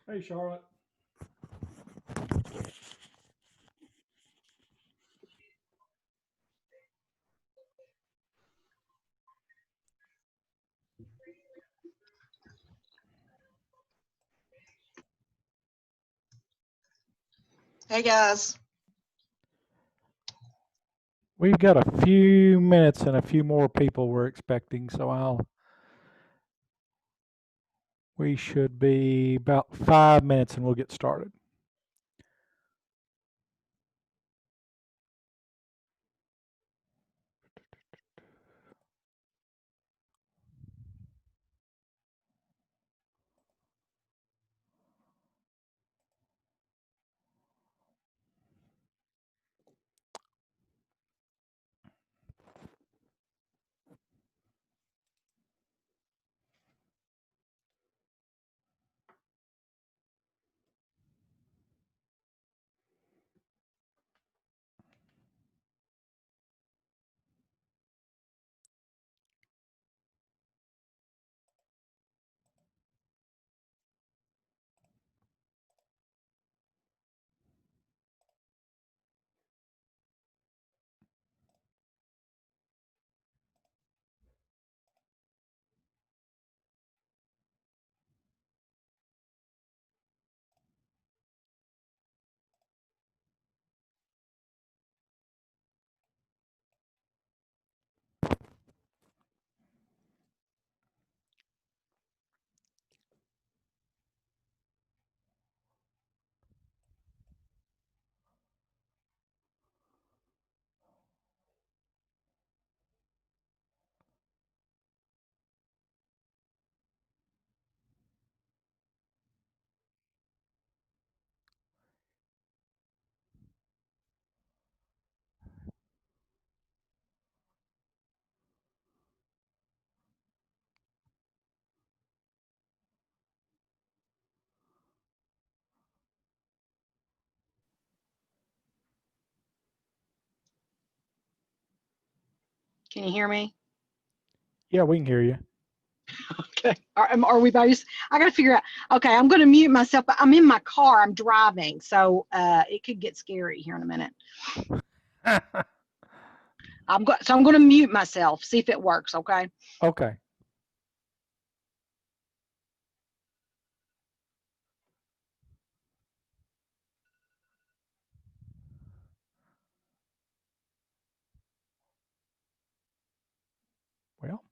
Hey, Charlotte. Hey guys. We've got a few minutes and a few more people we're expecting, so we should be about 5 minutes and we'll get started. Can you hear me? Yeah, we can hear you. Okay. Are we both? I got to figure out. Okay, I'm going to mute myself. I'm in my car. I'm driving, so it could get scary here in a minute. I'm going to mute myself. See if it works. Okay. Okay. Well,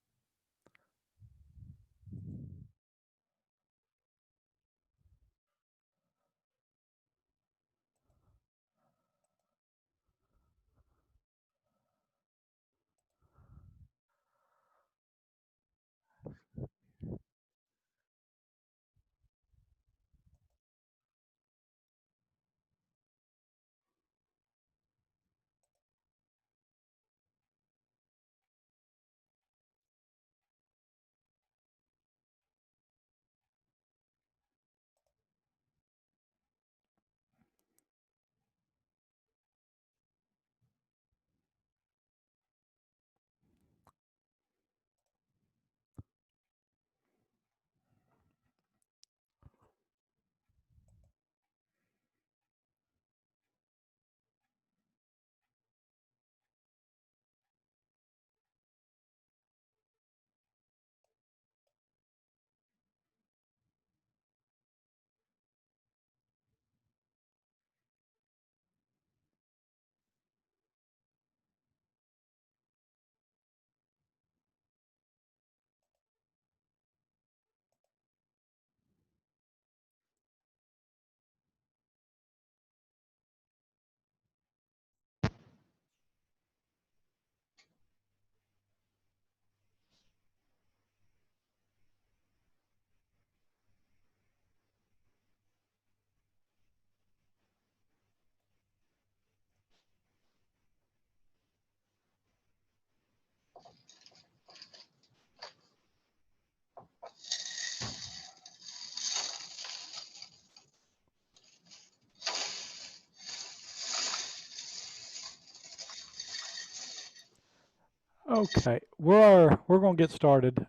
okay. We're going to get started.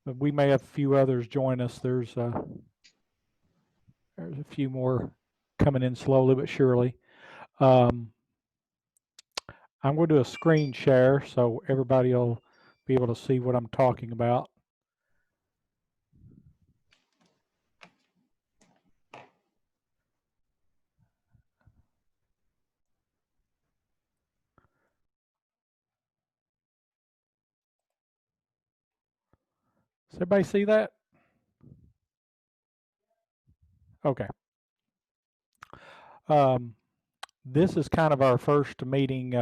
We may have a few others join us. There's There's a few more coming in slowly but surely. I'm going to do a screen share so everybody will be able to see what I'm talking about. Does everybody see that? Okay. This is kind of our first meeting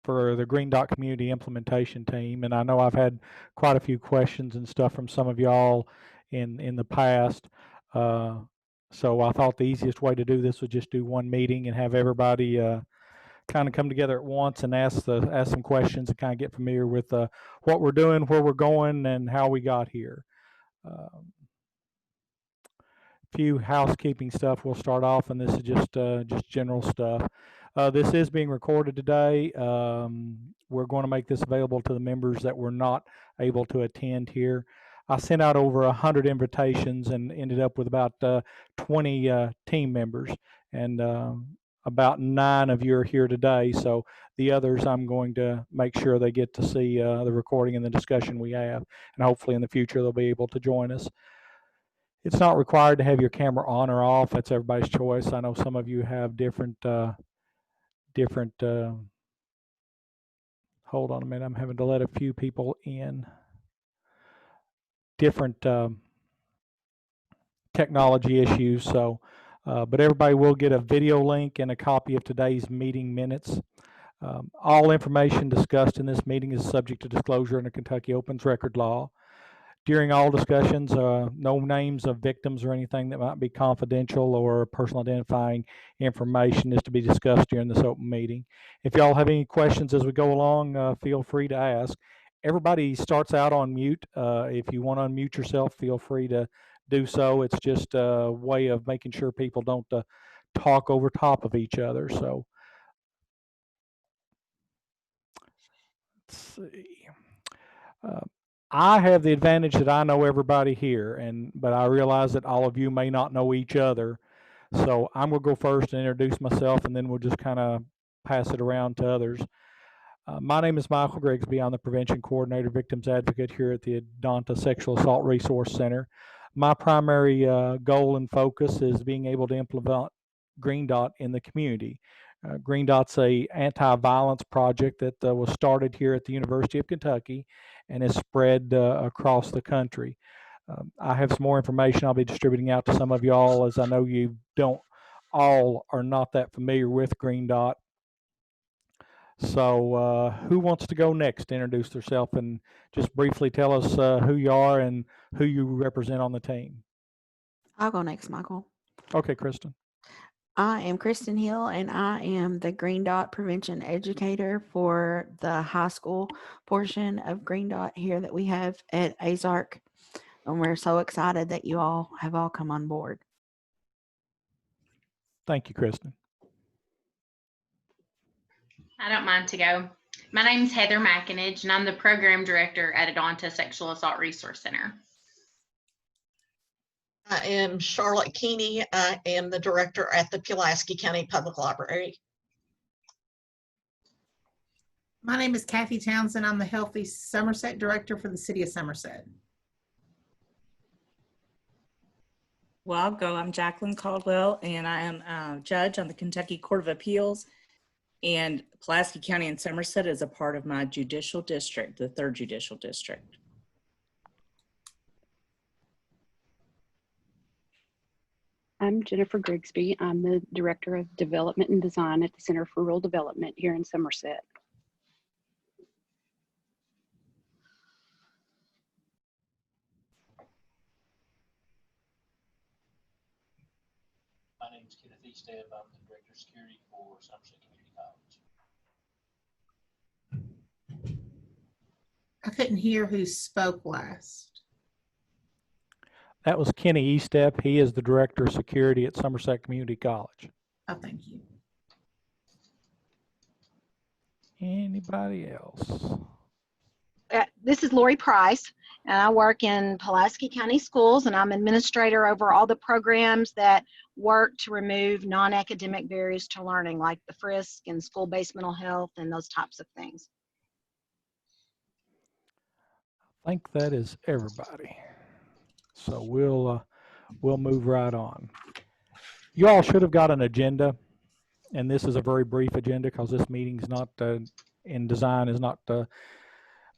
for the Green Dot Community Implementation Team, and I know I've had quite a few questions and stuff from some of y'all in the past. So I thought the easiest way to do this was just do one meeting and have everybody kind of come together at once and ask some questions and kind of get familiar with what we're doing, where we're going, and how we got here. Few housekeeping stuff. We'll start off, and this is just general stuff. This is being recorded today. We're going to make this available to the members that were not able to attend here. I sent out over 100 invitations and ended up with about 20 team members, and about 9 of you are here today. So the others, I'm going to make sure they get to see the recording and the discussion we have, and hopefully in the future they'll be able to join us. It's not required to have your camera on or off. That's everybody's choice. I know some of you have different, hold on a minute, I'm having to let a few people in. Different technology issues. So, but everybody will get a video link and a copy of today's meeting minutes. All information discussed in this meeting is subject to disclosure under Kentucky Opens Record Law. During all discussions, no names of victims or anything that might be confidential or personal identifying information is to be discussed during this open meeting. If y'all have any questions as we go along, feel free to ask. Everybody starts out on mute. If you want to unmute yourself, feel free to do so. It's just a way of making sure people don't talk over top of each other. So let's see. I have the advantage that I know everybody here, but I realize that all of you may not know each other. So I'm going to go first and introduce myself, and then we'll just kind of pass it around to others. My name is Michael Grigsby. I'm the Prevention Coordinator, Victims Advocate here at the Adonta Sexual Assault Resource Center. My primary goal and focus is being able to implement Green Dot in the community. Green Dot's a anti-violence project that was started here at the University of Kentucky and is spread across the country. I have some more information I'll be distributing out to some of y'all, as I know you are not that familiar with Green Dot. So who wants to go next to introduce themselves and just briefly tell us who you are and who you represent on the team? I'll go next, Michael. Okay, Kristen. I am Kristen Hill, and I am the Green Dot Prevention Educator for the high school portion of Green Dot here that we have at Azark. And we're so excited that you all have come on board. Thank you, Kristen. I don't mind to go. My name is Heather McInage, and I'm the Program Director at Adonta Sexual Assault Resource Center. I am Charlotte Keeney. I am the Director at the Pulaski County Public Library. My name is Kathy Townsend. I'm the Healthy Somerset Director for the City of Somerset. Well, I'll go. I'm Jacqueline Caldwell, and I am a judge on the Kentucky Court of Appeals. And Pulaski County and Somerset is a part of my judicial district, the 3rd Judicial District. I'm Jennifer Grigsby. I'm the Director of Development and Design at the Center for Rural Development here in Somerset. My name is Kenneth Eastab. I'm the Director of Security for Somerset Community College. I couldn't hear who spoke last. That was Kenny Eastep. He is the Director of Security at Somerset Community College. Oh, thank you. Anybody else? This is Lori Price, and I work in Pulaski County Schools, and I'm administrator over all the programs that work to remove non-academic barriers to learning, like the FRISC and school-based mental health and those types of things. I think that is everybody. So we'll move right on. You all should have got an agenda, and this is a very brief agenda because this meeting is not in design is not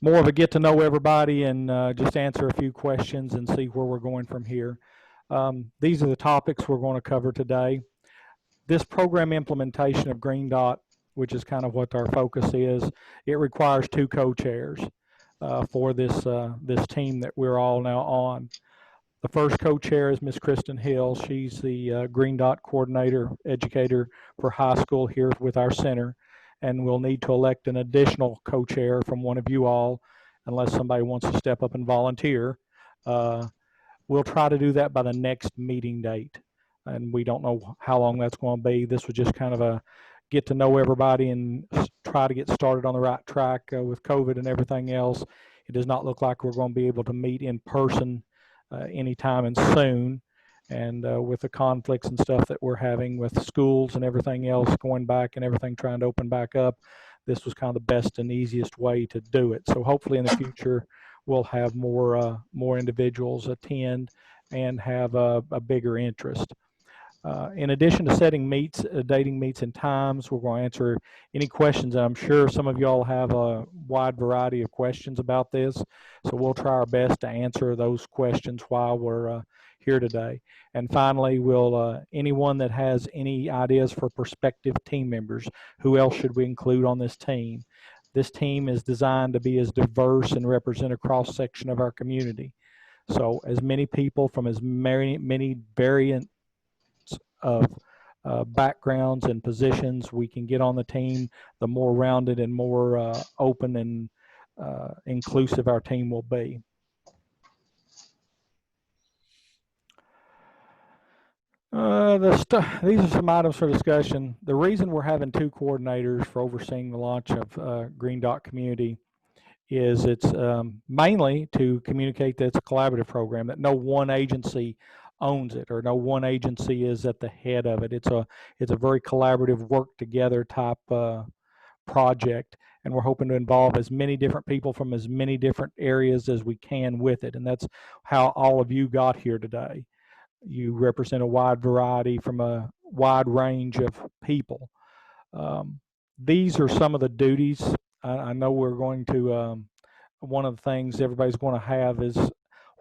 more of a get to know everybody and just answer a few questions and see where we're going from here. These are the topics we're going to cover today. This program implementation of Green Dot, which is kind of what our focus is, it requires 2 co-chairs for this team that we're all now on. The first co-chair is Ms. Kristen Hill. She's the Green Dot coordinator, educator for high school here with our center. And we'll need to elect an additional co-chair from one of you all, unless somebody wants to step up and volunteer. We'll try to do that by the next meeting date. And we don't know how long that's going to be. This was just kind of a get to know everybody and try to get started on the right track with COVID and everything else. It does not look like we're going to be able to meet in person anytime and soon. And with the conflicts and stuff that we're having with schools and everything else going back and everything trying to open back up, this was kind of the best and easiest way to do it. So hopefully in the future, we'll have more individuals attend and have a bigger interest. In addition to setting meets, dating meets and times, we're going to answer any questions. I'm sure some of y'all have a wide variety of questions about this, so we'll try our best to answer those questions while we're here today. And finally, we'll anyone that has any ideas for prospective team members, who else should we include on this team? This team is designed to be as diverse and represent a cross section of our community. So as many people from as many variant of backgrounds and positions we can get on the team, the more rounded and more open and inclusive our team will be. These are some items for discussion. The reason we're having 2 coordinators for overseeing the launch of Green Dot Community is it's mainly to communicate that it's a collaborative program, that no one agency owns it or no one agency is at the head of it. It's a very collaborative, work together type project, and we're hoping to involve as many different people from as many different areas as we can with it. And that's how all of you got here today. You represent a wide variety from a wide range of people. These are some of the duties. I know we're going to, one of the things everybody's going to have is,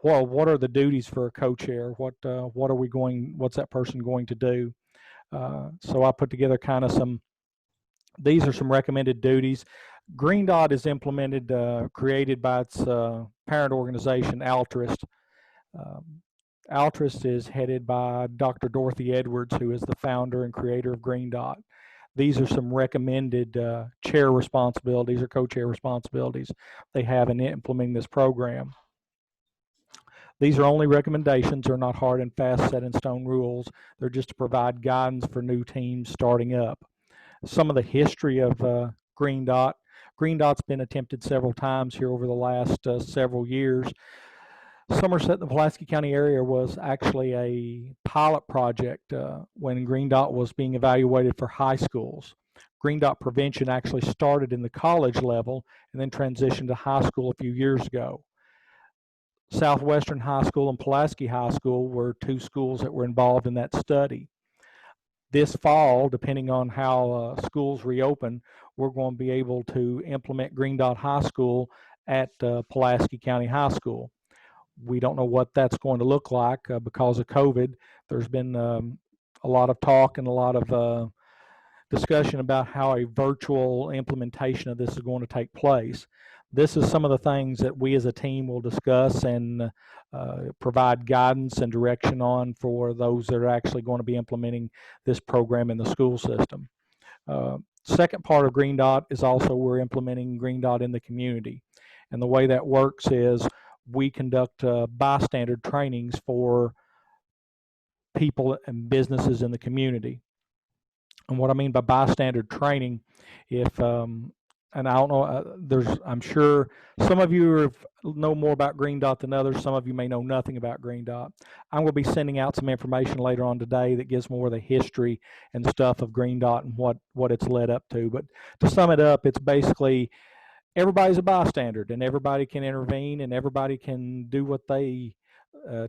well, what are the duties for a co-chair? What's that person going to do? So I put together kind of these are some recommended duties. Green Dot is implemented, created by its parent organization, Altruist. Altruist is headed by Dr. Dorothy Edwards, who is the founder and creator of Green Dot. These are some recommended chair responsibilities or co-chair responsibilities they have in implementing this program. These are only recommendations. They're not hard and fast set in stone rules. They're just to provide guidance for new teams starting up. Some of the history of Green Dot. Green Dot's been attempted several times here over the last several years. Somerset, the Pulaski County area, was actually a pilot project when Green Dot was being evaluated for high schools. Green Dot prevention actually started in the college level and then transitioned to high school a few years ago. Southwestern High School and Pulaski High School were 2 schools that were involved in that study. This fall, depending on how schools reopen, we're going to be able to implement Green Dot High School at Pulaski County High School. We don't know what that's going to look like because of COVID. There's been a lot of talk and a lot of discussion about how a virtual implementation of this is going to take place. This is some of the things that we as a team will discuss and provide guidance and direction on for those that are actually going to be implementing this program in the school system. Second part of Green Dot is also we're implementing Green Dot in the community. And the way that works is we conduct bystander trainings for people and businesses in the community. And what I mean by bystander training, if and I don't know, I'm sure some of you know more about Green Dot than others. Some of you may know nothing about Green Dot. I'm going to be sending out some information later on today that gives more of the history and stuff of Green Dot and what it's led up to. But to sum it up, it's basically everybody's a bystander, and everybody can intervene, and everybody can do what they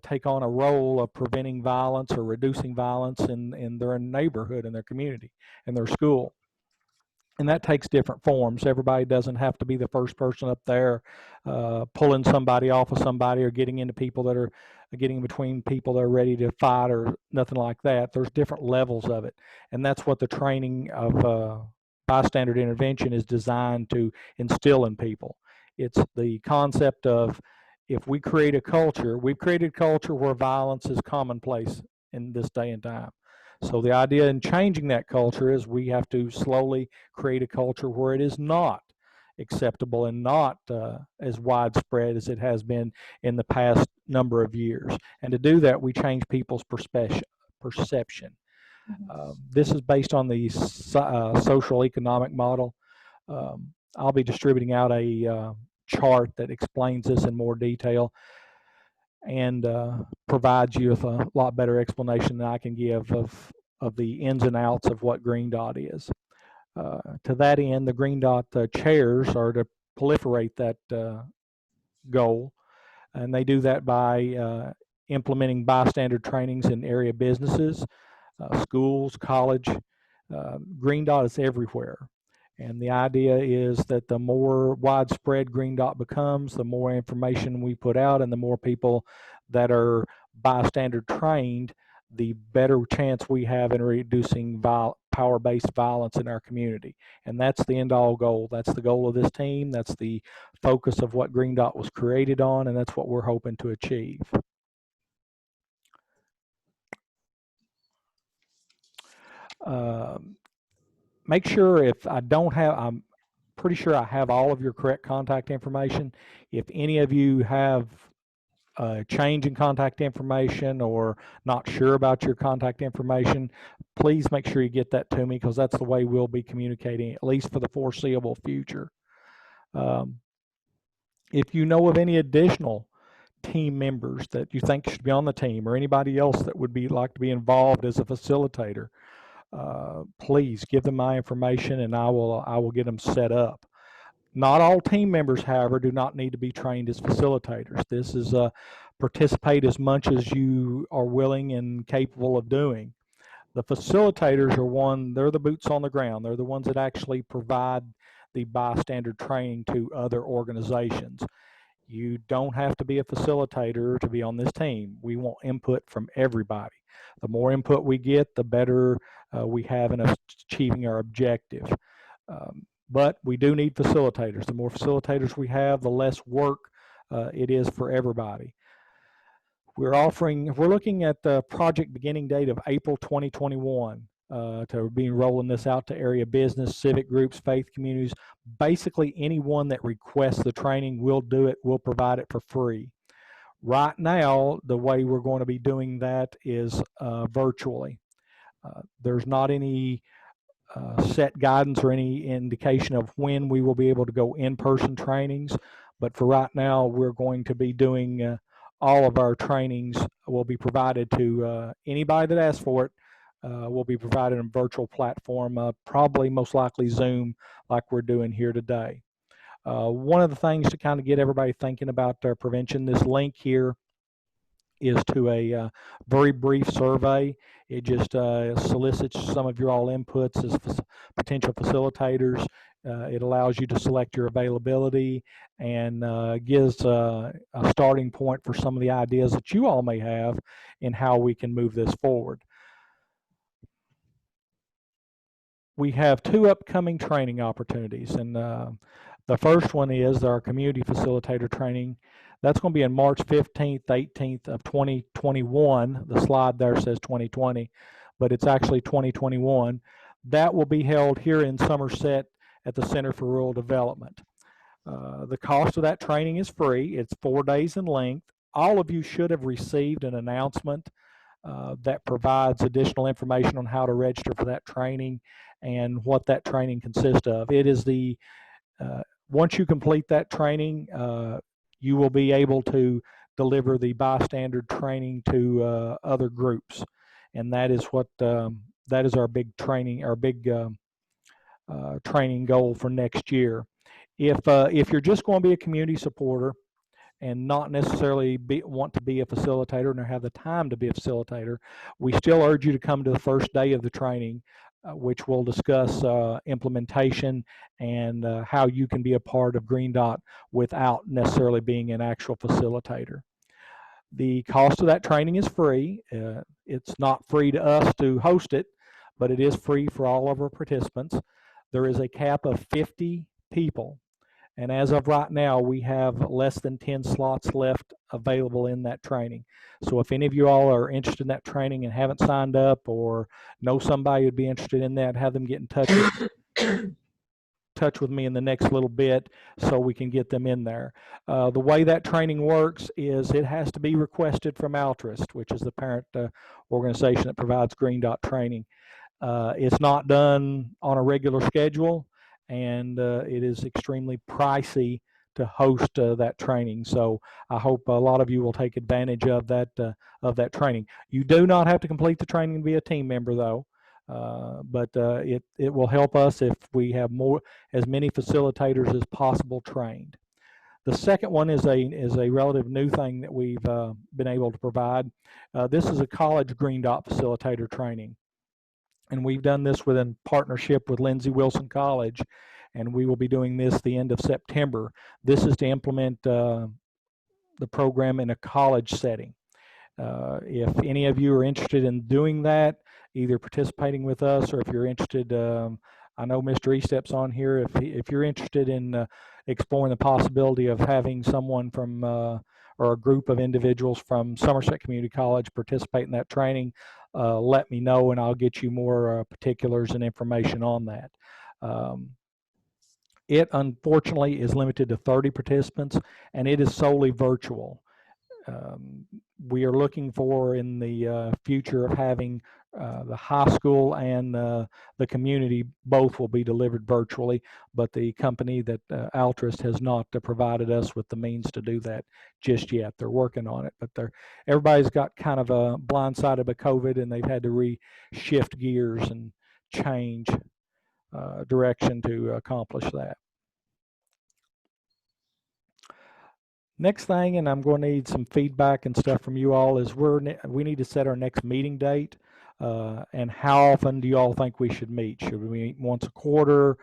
take on a role of preventing violence or reducing violence in their neighborhood, in their community, in their school. And that takes different forms. Everybody doesn't have to be the first person up there pulling somebody off of somebody or getting into people that are getting between people that are ready to fight or nothing like that. There's different levels of it. And that's what the training of bystander intervention is designed to instill in people. It's the concept of, if we create a culture, we've created a culture where violence is commonplace in this day and time. So the idea in changing that culture is we have to slowly create a culture where it is not acceptable and not as widespread as it has been in the past number of years. And to do that, we change people's perception. This is based on the social economic model. I'll be distributing out a chart that explains this in more detail and provides you with a lot better explanation than I can give of the ins and outs of what Green Dot is. To that end, the Green Dot chairs are to proliferate that goal, and they do that by implementing bystander trainings in area businesses, schools, college. Green Dot is everywhere. And the idea is that the more widespread Green Dot becomes, the more information we put out and the more people that are bystander trained, the better chance we have in reducing power-based violence in our community. And that's the end-all goal. That's the goal of this team. That's the focus of what Green Dot was created on, and that's what we're hoping to achieve. Make sure, if I don't have, I'm pretty sure I have all of your correct contact information. If any of you have a change in contact information or not sure about your contact information, please make sure you get that to me, because that's the way we'll be communicating, at least for the foreseeable future. If you know of any additional team members that you think should be on the team, or anybody else that would like to be involved as a facilitator, please give them my information and I will get them set up. Not all team members, however, do not need to be trained as facilitators. This is participate as much as you are willing and capable of doing. The facilitators are they're the boots on the ground. They're the ones that actually provide the bystander training to other organizations. You don't have to be a facilitator to be on this team. We want input from everybody. The more input we get, the better we have in achieving our objective. But we do need facilitators. The more facilitators we have, the less work it is for everybody. We're looking at the project beginning date of April 2021 to be rolling this out to area business, civic groups, faith communities. Basically, anyone that requests the training, we'll do it. We'll provide it for free. Right now, the way we're going to be doing that is virtually. There's not any set guidance or any indication of when we will be able to go in-person trainings, but for right now, we're going to be doing all of our trainings will be provided to anybody that asks for it. Will be provided on a virtual platform, probably most likely Zoom, like we're doing here today. One of the things to kind of get everybody thinking about prevention, this link here is to a very brief survey. It just solicits some of your all inputs as potential facilitators. It allows you to select your availability and gives a starting point for some of the ideas that you all may have in how we can move this forward. We have 2 upcoming training opportunities, and the first one is our community facilitator training. That's going to be on March 15th, 18th of 2021. The slide there says 2020, but it's actually 2021. That will be held here in Somerset at the Center for Rural Development. The cost of that training is free. It's 4 days in length. All of you should have received an announcement that provides additional information on how to register for that training and what that training consists of. It is the Once you complete that training, you will be able to deliver the bystander training to other groups, and that is what that is our big training, our big training goal for next year. If you're just going to be a community supporter and not necessarily want to be a facilitator nor have the time to be a facilitator, we still urge you to come to the first day of the training, which will discuss implementation and how you can be a part of Green Dot without necessarily being an actual facilitator. The cost of that training is free. It's not free to us to host it, but it is free for all of our participants. There is a cap of 50 people. And as of right now, we have less than 10 slots left available in that training. So if any of you all are interested in that training and haven't signed up, or know somebody who'd be interested in that, have them get in touch with me in the next little bit so we can get them in there. The way that training works is it has to be requested from Altruist, which is the parent organization that provides Green Dot training. It's not done on a regular schedule, and it is extremely pricey to host that training. So I hope a lot of you will take advantage of that training. You do not have to complete the training to be a team member, though. But it will help us if we have as many facilitators as possible trained. The second one is a relative new thing that we've been able to provide. This is a college Green Dot facilitator training, and we've done this within partnership with Lindsey Wilson College, and we will be doing this the end of September. This is to implement the program in a college setting. If any of you are interested in doing that, either participating with us, or if you're interested, I know Mr. Estep's on here. If you're interested in exploring the possibility of having someone from or a group of individuals from Somerset Community College participate in that training, let me know and I'll get you more particulars and information on that. It unfortunately is limited to 30 participants, and it is solely virtual. We are looking for in the future of having the high school and the community both will be delivered virtually, but the company that Altruist has not provided us with the means to do that just yet. They're working on it, but everybody's got kind of a blindsided by COVID, and they've had to shift gears and change direction to accomplish that. Next thing, and I'm going to need some feedback and stuff from you all, is we need to set our next meeting date. And how often do you all think we should meet? Should we meet once a quarter,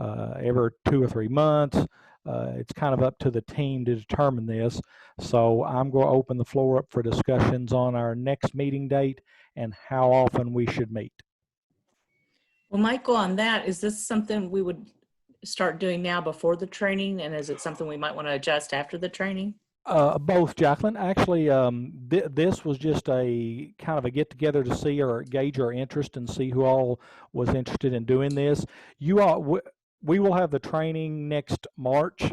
every 2 or 3 months? It's kind of up to the team to determine this. So I'm going to open the floor up for discussions on our next meeting date and how often we should meet. Well, Michael, on that, is this something we would start doing now before the training, and is it something we might want to adjust after the training? Both, Jacqueline. Actually, this was just a kind of a get together to see or gauge our interest and see who all was interested in doing this. You all, we will have the training next March,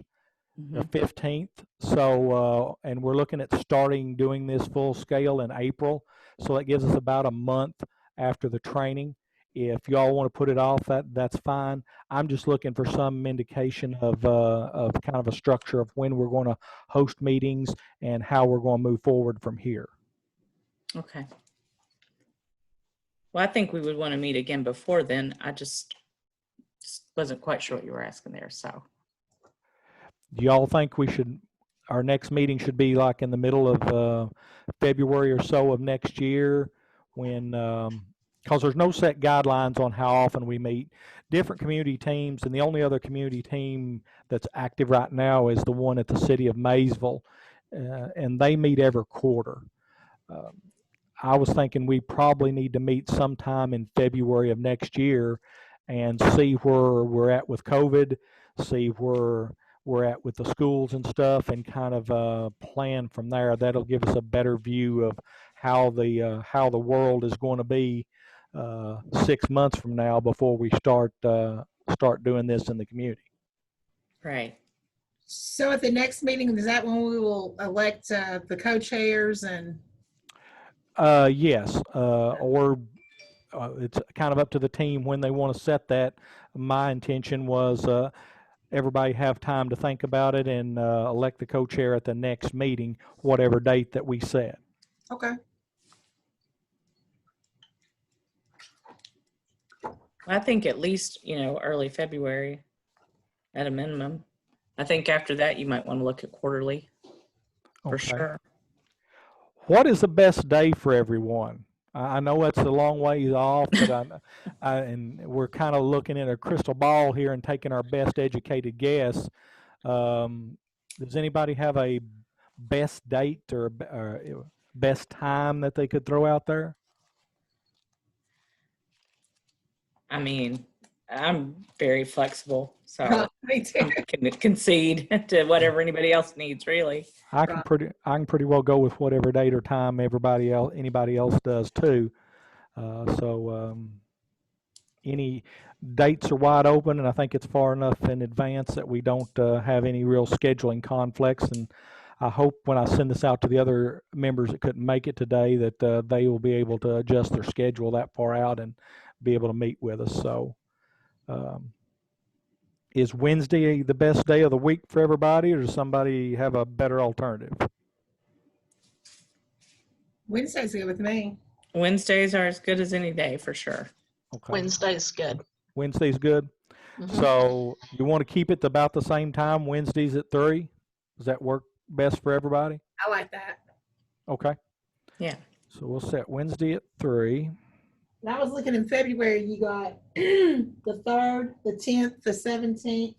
the 15th. So, and we're looking at starting doing this full scale in April. So that gives us about a month after the training. If y'all want to put it off, that's fine. I'm just looking for some indication of kind of a structure of when we're going to host meetings and how we're going to move forward from here. Okay. Well, I think we would want to meet again before then. I just wasn't quite sure what you were asking there. So, do y'all think our next meeting should be like in the middle of February or so of next year, when because there's no set guidelines on how often we meet. Different community teams, and the only other community team that's active right now is the one at the city of Maysville, and they meet every quarter. I was thinking we probably need to meet sometime in February of next year and see where we're at with COVID, see where we're at with the schools and stuff, and kind of plan from there. That'll give us a better view of how the world is going to be 6 months from now before we start doing this in the community. right. So at the next meeting, is that when we will elect the co-chairs and? Yes, or it's kind of up to the team when they want to set that. My intention was, everybody have time to think about it and elect the co-chair at the next meeting, whatever date that we set. Okay. I think at least, early February at a minimum. I think after that, you might want to look at quarterly for Okay. sure. What is the best day for everyone? I know that's a long ways off, but and we're kind of looking at a crystal ball here and taking our best educated guess. Does anybody have a best date or best time that they could throw out there? I mean, I'm very flexible, so Me too. I can concede to whatever anybody else needs, really. I can pretty well go with whatever date or time anybody else does too. Any dates are wide open, and I think it's far enough in advance that we don't have any real scheduling conflicts. And I hope when I send this out to the other members that couldn't make it today that they will be able to adjust their schedule that far out and be able to meet with us. So is Wednesday the best day of the week for everybody, or does somebody have a better alternative? Wednesday's good with me. Wednesdays are as good as any day for sure. Okay. Wednesday's good. Wednesday's good. Mhm. So you want to keep it about the same time, Wednesdays at 3? Does that work best for everybody? I like that. Okay. Yeah. So we'll set Wednesday at 3. And I was looking in February, you got the 3rd, the 10th, the 17th,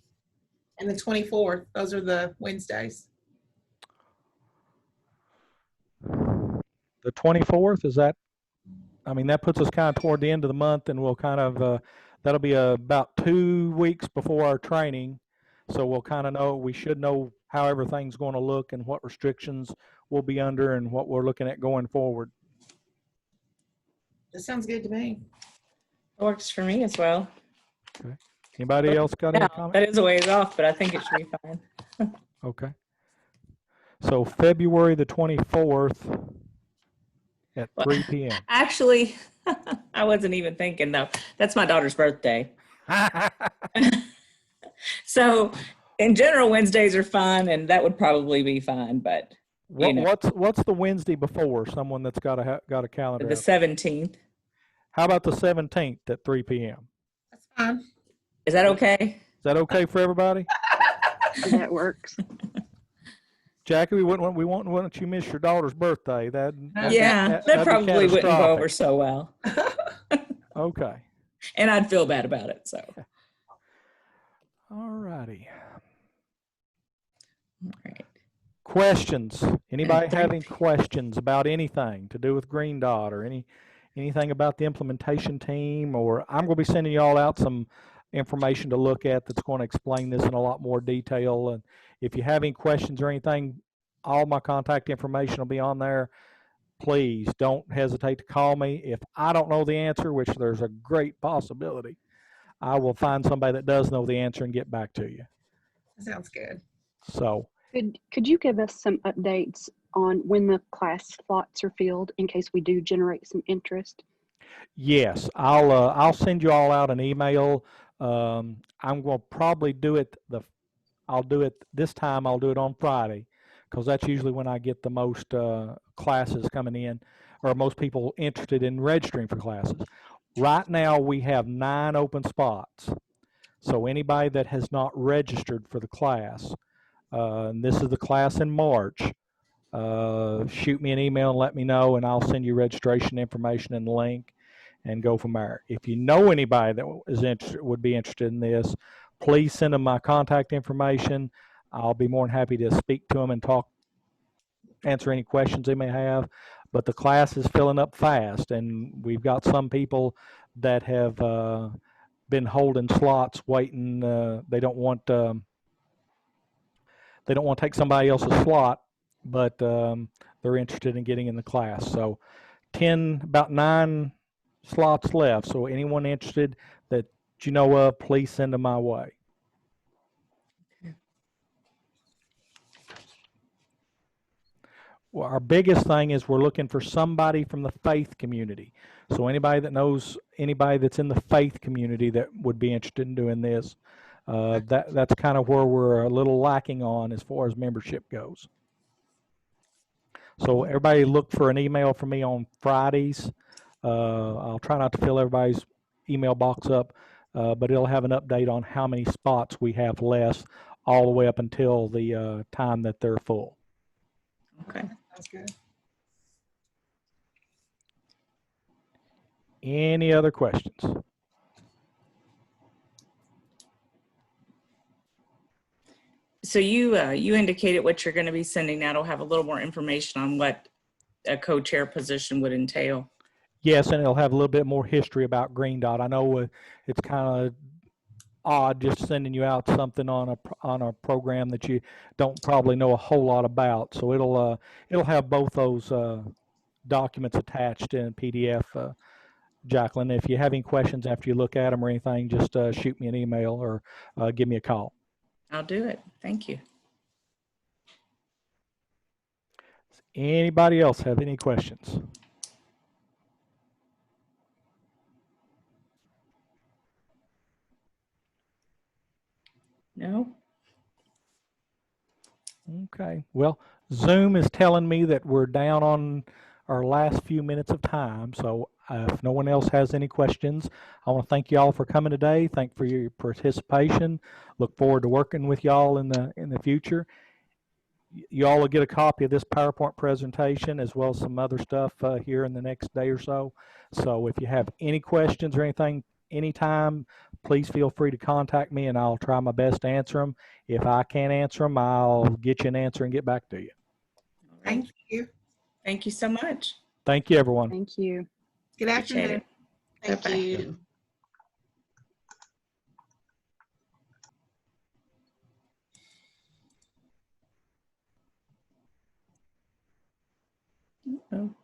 and the 24th. Those are the Wednesdays. The 24th, is that, I mean, that puts us kind of toward the end of the month, and we'll kind of, that'll be about 2 weeks before our training. So we'll kind of we should know how everything's going to look and what restrictions we'll be under and what we're looking at going forward. That sounds good to me. It works for me as well. Okay. Anybody else got any comments? That is a ways off, but I think it should be fine. Okay. So February the 24th at 3 p.m. Actually, I wasn't even thinking though. That's my daughter's birthday. So in general, Wednesdays are fine, and that would probably be fine, but What's the Wednesday before? Someone that's got a calendar. the 17th. How about the 17th at 3 p.m.? That's fine. Is that okay? Is that okay for everybody? That works. Jackie, we won't want you miss your daughter's birthday. That Probably wouldn't go over so well. Okay. And I'd feel bad about it. So. All righty. All right. Questions? Anybody have any questions about anything to do with Green Dot or anything about the implementation team? Or I'm going to be sending you all out some information to look at that's going to explain this in a lot more detail. And if you have any questions or anything, all my contact information will be on there. Please don't hesitate to call me. If I don't know the answer, which there's a great possibility, I will find somebody that does know the answer and get back to you. Sounds good. So Could you give us some updates on when the class slots are filled in case we do generate some interest? yes, I'll send you all out an email. I'm going to probably do it I'll do it this time. I'll do it on Friday because that's usually when I get the most classes coming in or most people interested in registering for classes. Right now we have 9 open spots. So anybody that has not registered for the class, and this is the class in March, shoot me an email and let me know, and I'll send you registration information and the link and go from there. If you know anybody that is would be interested in this, please send them my contact information. I'll be more than happy to speak to them and answer any questions they may have. But the class is filling up fast, and we've got some people that have been holding slots waiting. They don't want to take somebody else's slot, but they're interested in getting in the class. So about 9 slots left. So anyone interested that you know of, please send them my way. Well, our biggest thing is we're looking for somebody from the faith community. So anybody that knows anybody that's in the faith community that would be interested in doing this, That's kind of where we're a little lacking on as far as membership goes. So everybody look for an email from me on Fridays. I'll try not to fill everybody's email box up, but it'll have an update on how many spots we have left all the way up until the time that they're full. Okay. That's good. Any other questions? So you indicated what you're going to be sending out. I'll have a little more information on what a co-chair position would entail. Yes, and it'll have a little bit more history about Green Dot. I know it's kind of odd just sending you out something on a program that you don't probably know a whole lot about. So it'll have both those documents attached in PDF. Jacqueline, if you have any questions after you look at them or anything, just shoot me an email or give me a call. I'll do it. Thank you. Anybody else have any questions? No? Okay. Well, Zoom is telling me that we're down on our last few minutes of time. So if no one else has any questions, I want to thank you all for coming today. Thank for your participation. Look forward to working with y'all in the future. You all will get a copy of this PowerPoint presentation as well as some other stuff here in the next day or so. So if you have any questions or anything, anytime, please feel free to contact me and I'll try my best to answer them. If I can't answer them, I'll get you an answer and get back to you. All right. Thank you. Thank you so much. Thank you, everyone. Thank you. Good Appreciate afternoon. it. Thank Bye-bye. you. Oh.